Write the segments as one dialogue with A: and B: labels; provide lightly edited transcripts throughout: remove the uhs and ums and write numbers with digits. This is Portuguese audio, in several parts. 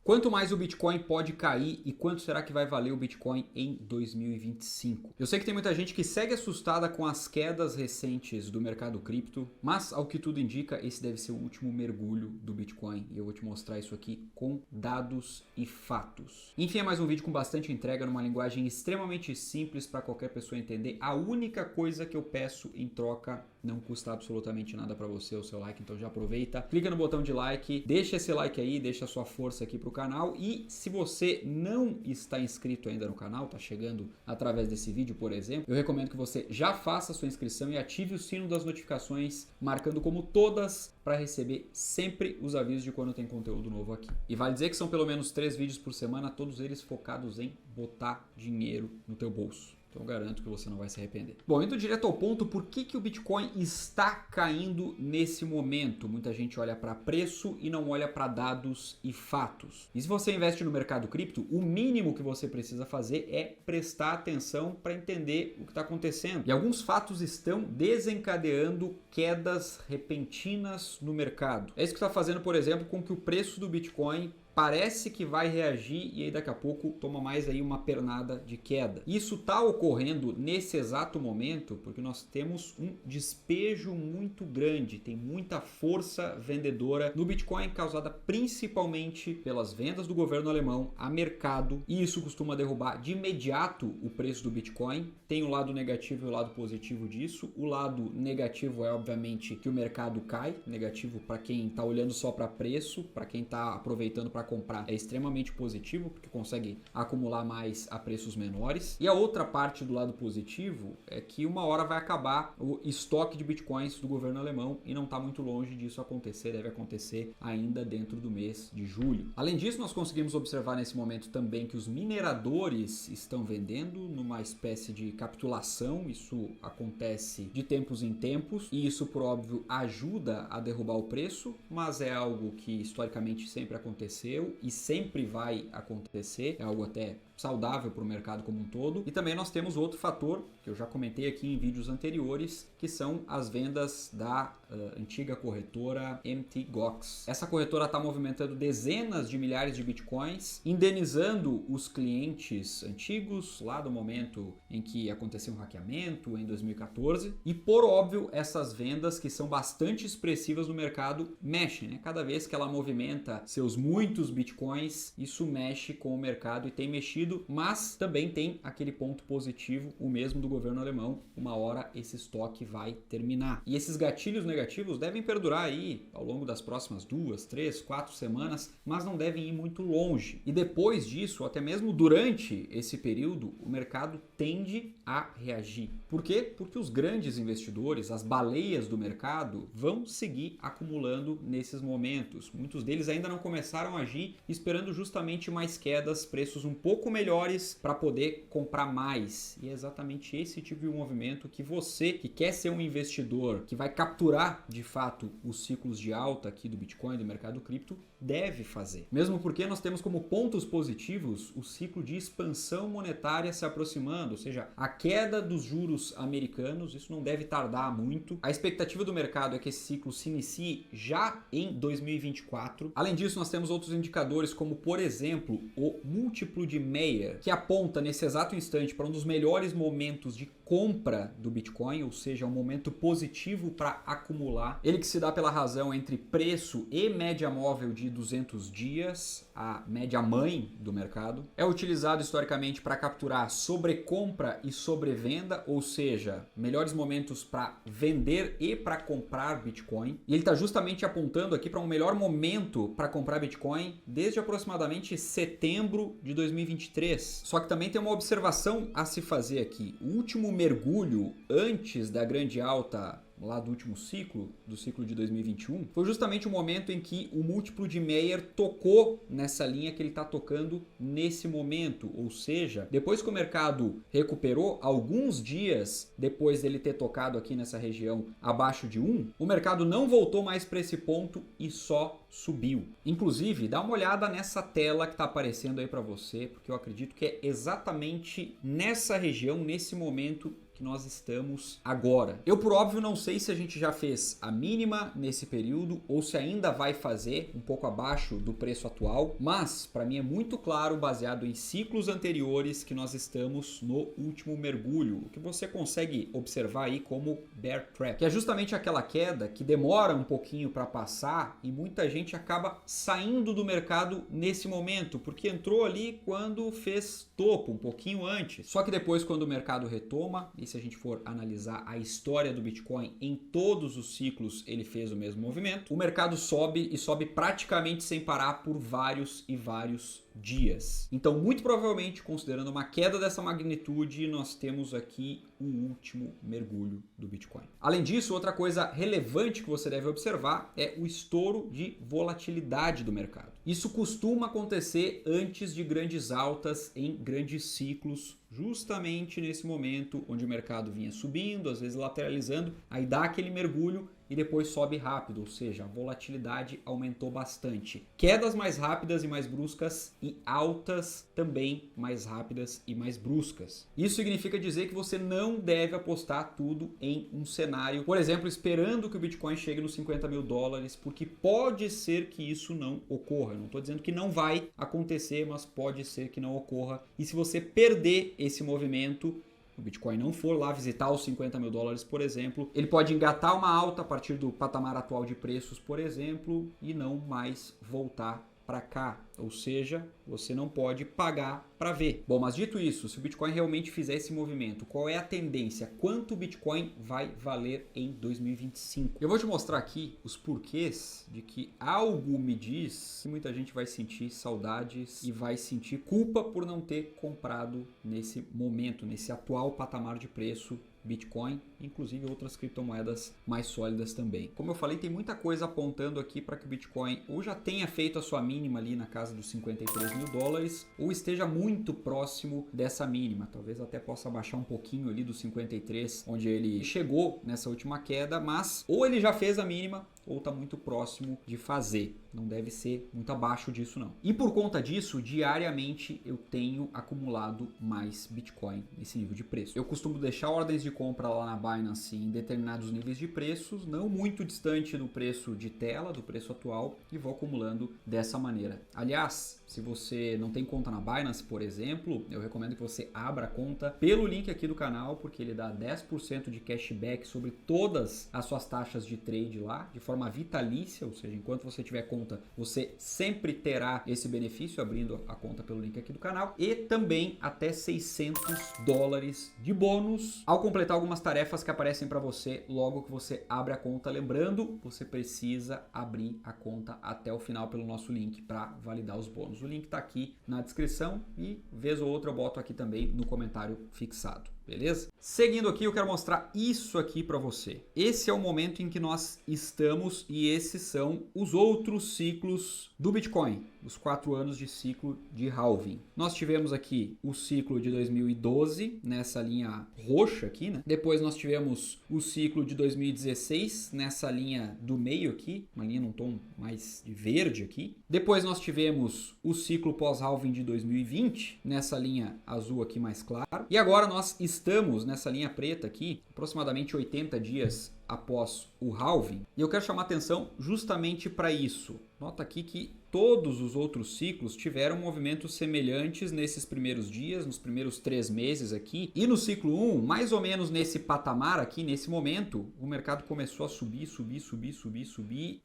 A: Quanto mais o Bitcoin pode cair e quanto será que vai valer o Bitcoin em 2025? Eu sei que tem muita gente que segue assustada com as quedas recentes do mercado cripto, mas ao que tudo indica, esse deve ser o último mergulho do Bitcoin e eu vou te mostrar isso aqui com dados e fatos. Enfim, é mais um vídeo com bastante entrega, numa linguagem extremamente simples para qualquer pessoa entender. A única coisa que eu peço em troca não custa absolutamente nada para você, o seu like, então já aproveita, clica no botão de like, deixa esse like aí, deixa a sua força aqui pro canal e se você não está inscrito ainda no canal, tá chegando através desse vídeo, por exemplo, eu recomendo que você já faça a sua inscrição e ative o sino das notificações, marcando como todas para receber sempre os avisos de quando tem conteúdo novo aqui. E vale dizer que são pelo menos 3 vídeos por semana, todos eles focados em botar dinheiro no teu bolso. Então eu garanto que você não vai se arrepender. Bom, indo direto ao ponto, por que o Bitcoin está caindo nesse momento? Muita gente olha para preço e não olha para dados e fatos. E se você investe no mercado cripto, o mínimo que você precisa fazer é prestar atenção para entender o que está acontecendo. E alguns fatos estão desencadeando quedas repentinas no mercado. É isso que está fazendo, por exemplo, com que o preço do Bitcoin parece que vai reagir e aí daqui a pouco toma mais aí uma pernada de queda. Isso está ocorrendo nesse exato momento porque nós temos um despejo muito grande, tem muita força vendedora no Bitcoin causada principalmente pelas vendas do governo alemão a mercado e isso costuma derrubar de imediato o preço do Bitcoin. Tem o lado negativo e o lado positivo disso. O lado negativo é obviamente que o mercado cai, negativo para quem está olhando só para preço, para quem está aproveitando para comprar é extremamente positivo porque consegue acumular mais a preços menores. E a outra parte do lado positivo é que uma hora vai acabar o estoque de bitcoins do governo alemão e não está muito longe disso acontecer, deve acontecer ainda dentro do mês de julho. Além disso, nós conseguimos observar nesse momento também que os mineradores estão vendendo numa espécie de capitulação, isso acontece de tempos em tempos e isso por óbvio ajuda a derrubar o preço, mas é algo que historicamente sempre aconteceu e sempre vai acontecer, é algo até saudável para o mercado como um todo. E também nós temos outro fator que eu já comentei aqui em vídeos anteriores, que são as vendas da antiga corretora Mt. Gox. Essa corretora está movimentando dezenas de milhares de bitcoins, indenizando os clientes antigos lá do momento em que aconteceu um hackeamento em 2014. E por óbvio, essas vendas que são bastante expressivas no mercado mexem, né? Cada vez que ela movimenta seus muitos bitcoins, isso mexe com o mercado e tem mexido, mas também tem aquele ponto positivo, o mesmo do governo alemão, uma hora esse estoque vai terminar. E esses gatilhos negativos devem perdurar aí ao longo das próximas 2, 3, 4 semanas, mas não devem ir muito longe. E depois disso, até mesmo durante esse período, o mercado tende a reagir. Por quê? Porque os grandes investidores, as baleias do mercado, vão seguir acumulando nesses momentos. Muitos deles ainda não começaram a agir, esperando justamente mais quedas, preços um pouco melhores para poder comprar mais. E é exatamente esse tipo de movimento que você, que quer ser um investidor, que vai capturar de fato os ciclos de alta aqui do Bitcoin, do mercado cripto, deve fazer. Mesmo porque nós temos como pontos positivos o ciclo de expansão monetária se aproximando, ou seja, a queda dos juros americanos, isso não deve tardar muito. A expectativa do mercado é que esse ciclo se inicie já em 2024. Além disso, nós temos outros indicadores como, por exemplo, o múltiplo de Mayer, que aponta nesse exato instante para um dos melhores momentos de compra do Bitcoin, ou seja, um momento positivo para acumular. Ele que se dá pela razão entre preço e média móvel de 200 dias, a média mãe do mercado. É utilizado historicamente para capturar sobrecompra e sobrevenda, ou seja, melhores momentos para vender e para comprar Bitcoin. E ele está justamente apontando aqui para um melhor momento para comprar Bitcoin desde aproximadamente setembro de 2023. Só que também tem uma observação a se fazer aqui. O último mergulho antes da grande alta lá do último ciclo, do ciclo de 2021, foi justamente o momento em que o múltiplo de Mayer tocou nessa linha que ele está tocando nesse momento, ou seja, depois que o mercado recuperou, alguns dias depois dele ter tocado aqui nessa região abaixo de 1, o mercado não voltou mais para esse ponto e só subiu. Inclusive, dá uma olhada nessa tela que está aparecendo aí para você, porque eu acredito que é exatamente nessa região, nesse momento, que nós estamos agora. Eu, por óbvio, não sei se a gente já fez a mínima nesse período ou se ainda vai fazer um pouco abaixo do preço atual, mas para mim é muito claro, baseado em ciclos anteriores, que nós estamos no último mergulho, o que você consegue observar aí como bear trap, que é justamente aquela queda que demora um pouquinho para passar e muita gente acaba saindo do mercado nesse momento, porque entrou ali quando fez topo, um pouquinho antes. Só que depois, quando o mercado retoma, e se a gente for analisar a história do Bitcoin, em todos os ciclos ele fez o mesmo movimento, o mercado sobe e sobe praticamente sem parar por vários e vários dias. Então, muito provavelmente, considerando uma queda dessa magnitude, nós temos aqui o último mergulho do Bitcoin. Além disso, outra coisa relevante que você deve observar é o estouro de volatilidade do mercado. Isso costuma acontecer antes de grandes altas em grandes ciclos, justamente nesse momento onde o mercado vinha subindo, às vezes lateralizando, aí dá aquele mergulho e depois sobe rápido, ou seja, a volatilidade aumentou bastante. Quedas mais rápidas e mais bruscas e altas também mais rápidas e mais bruscas. Isso significa dizer que você não deve apostar tudo em um cenário, por exemplo, esperando que o Bitcoin chegue nos 50 mil dólares, porque pode ser que isso não ocorra. Eu não estou dizendo que não vai acontecer, mas pode ser que não ocorra. E se você perder esse movimento, o Bitcoin não for lá visitar os 50 mil dólares, por exemplo, ele pode engatar uma alta a partir do patamar atual de preços, por exemplo, e não mais voltar para cá, ou seja, você não pode pagar para ver. Bom, mas dito isso, se o Bitcoin realmente fizer esse movimento, qual é a tendência? Quanto o Bitcoin vai valer em 2025? Eu vou te mostrar aqui os porquês de que algo me diz que muita gente vai sentir saudades e vai sentir culpa por não ter comprado nesse momento, nesse atual patamar de preço Bitcoin, inclusive outras criptomoedas mais sólidas também. Como eu falei, tem muita coisa apontando aqui para que o Bitcoin ou já tenha feito a sua mínima ali na casa dos 53 mil dólares ou esteja muito próximo dessa mínima. Talvez até possa baixar um pouquinho ali dos 53, onde ele chegou nessa última queda, mas ou ele já fez a mínima ou está muito próximo de fazer. Não deve ser muito abaixo disso não. E por conta disso, diariamente eu tenho acumulado mais Bitcoin nesse nível de preço. Eu costumo deixar ordens de compra lá na Binance em determinados níveis de preços, não muito distante do preço de tela, do preço atual, e vou acumulando dessa maneira. Aliás, se você não tem conta na Binance, por exemplo, eu recomendo que você abra a conta pelo link aqui do canal, porque ele dá 10% de cashback sobre todas as suas taxas de trade lá, de forma vitalícia, ou seja, enquanto você tiver conta, você sempre terá esse benefício abrindo a conta pelo link aqui do canal, e também até 600 dólares de bônus ao completar algumas tarefas que aparecem para você logo que você abre a conta. Lembrando, você precisa abrir a conta até o final pelo nosso link para validar os bônus. O link está aqui na descrição e vez ou outra eu boto aqui também no comentário fixado. Beleza? Seguindo aqui, eu quero mostrar isso aqui para você. Esse é o momento em que nós estamos e esses são os outros ciclos do Bitcoin, os 4 anos de ciclo de halving. Nós tivemos aqui o ciclo de 2012, nessa linha roxa aqui, né? Depois nós tivemos o ciclo de 2016, nessa linha do meio aqui, uma linha num tom mais de verde aqui. Depois nós tivemos o ciclo pós-halving de 2020, nessa linha azul aqui mais claro. E agora nós estamos nessa linha preta aqui, aproximadamente 80 dias após o halving. E eu quero chamar atenção justamente para isso. Nota aqui que todos os outros ciclos tiveram movimentos semelhantes nesses primeiros dias, nos primeiros 3 meses aqui. E no ciclo 1, mais ou menos nesse patamar aqui, nesse momento, o mercado começou a subir,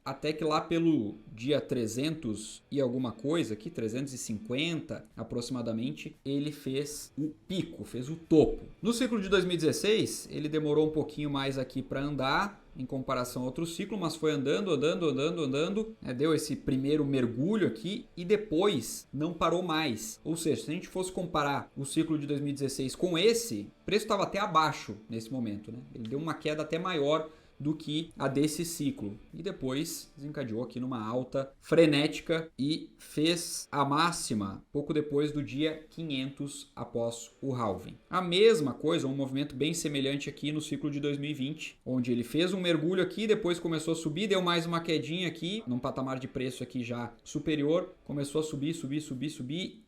A: até que lá pelo dia 300 e alguma coisa aqui, 350 aproximadamente, ele fez o pico, fez o topo. No ciclo de 2016, ele demorou um pouquinho mais aqui para andar, em comparação a outro ciclo, mas foi andando, né? Deu esse primeiro mergulho aqui e depois não parou mais. Ou seja, se a gente fosse comparar o ciclo de 2016 com esse, o preço estava até abaixo nesse momento, né? Ele deu uma queda até maior do que a desse ciclo. E depois desencadeou aqui numa alta frenética e fez a máxima pouco depois do dia 500 após o halving. A mesma coisa, um movimento bem semelhante aqui no ciclo de 2020, onde ele fez um mergulho aqui, depois começou a subir, deu mais uma quedinha aqui, num patamar de preço aqui já superior, começou a subir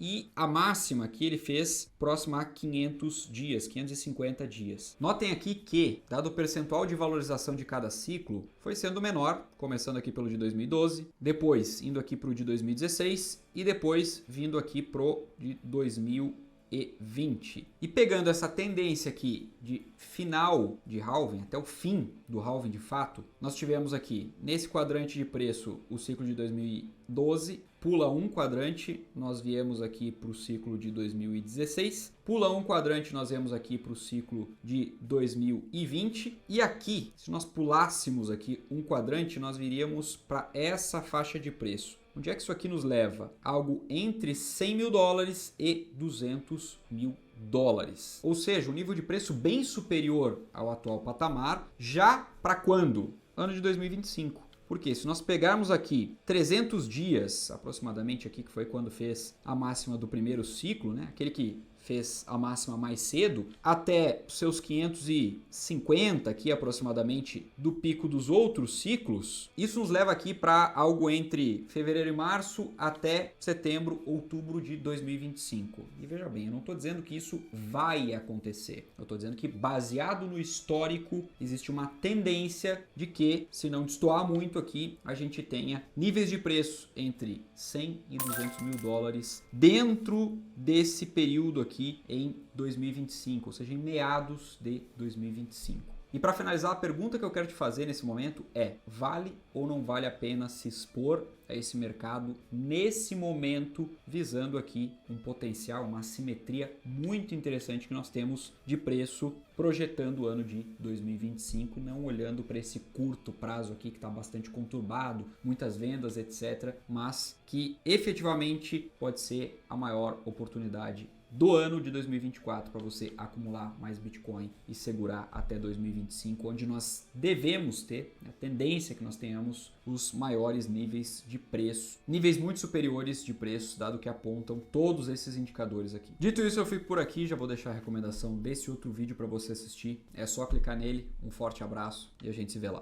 A: e a máxima que ele fez próxima a 500 dias, 550 dias. Notem aqui que, dado o percentual de valorização de cada ciclo, foi sendo menor, começando aqui pelo de 2012, depois indo aqui para o de 2016 e depois vindo aqui pro de 2020. E pegando essa tendência aqui de final de halving, até o fim do halving de fato, nós tivemos aqui nesse quadrante de preço o ciclo de 2012, pula um quadrante, nós viemos aqui para o ciclo de 2016, pula um quadrante, nós viemos aqui para o ciclo de 2020 e aqui, se nós pulássemos aqui um quadrante, nós viríamos para essa faixa de preço. Onde é que isso aqui nos leva? Algo entre 100 mil dólares e 200 mil dólares. Ou seja, um nível de preço bem superior ao atual patamar, já para quando? Ano de 2025. Porque se nós pegarmos aqui 300 dias, aproximadamente aqui, que foi quando fez a máxima do primeiro ciclo, né? Aquele que fez a máxima mais cedo, até seus 550 aqui aproximadamente do pico dos outros ciclos, isso nos leva aqui para algo entre fevereiro e março até setembro, outubro de 2025. E veja bem, eu não estou dizendo que isso vai acontecer, eu estou dizendo que baseado no histórico existe uma tendência de que, se não destoar muito aqui, a gente tenha níveis de preço entre 100 e 200 mil dólares dentro desse período aqui em 2025, ou seja, em meados de 2025. E para finalizar, a pergunta que eu quero te fazer nesse momento é: vale ou não vale a pena se expor a esse mercado nesse momento, visando aqui um potencial, uma assimetria muito interessante que nós temos de preço projetando o ano de 2025, não olhando para esse curto prazo aqui que está bastante conturbado, muitas vendas, etc., mas que efetivamente pode ser a maior oportunidade do ano de 2024 para você acumular mais Bitcoin e segurar até 2025, onde nós devemos ter, a tendência que nós tenhamos os maiores níveis de preço, níveis muito superiores de preço, dado que apontam todos esses indicadores aqui. Dito isso, eu fico por aqui, já vou deixar a recomendação desse outro vídeo para você assistir, é só clicar nele, um forte abraço e a gente se vê lá.